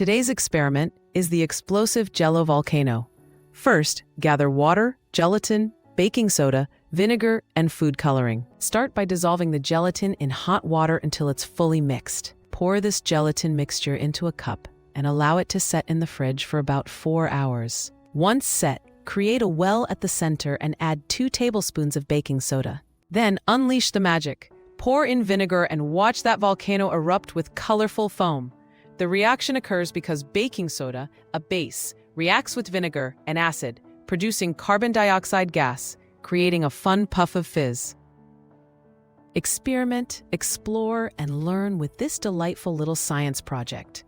Today's experiment is the explosive Jello Volcano. First, gather water, gelatin, baking soda, vinegar, and food coloring. Start by dissolving the gelatin in hot water until it's fully mixed. Pour this gelatin mixture into a cup and allow it to set in the fridge for about 4 hours. Once set, create a well at the center and add 2 tablespoons of baking soda. Then unleash the magic. Pour in vinegar and watch that volcano erupt with colorful foam. The reaction occurs because baking soda, a base, reacts with vinegar and acid, producing carbon dioxide gas, creating a fun puff of fizz. Experiment, explore, and learn with this delightful little science project.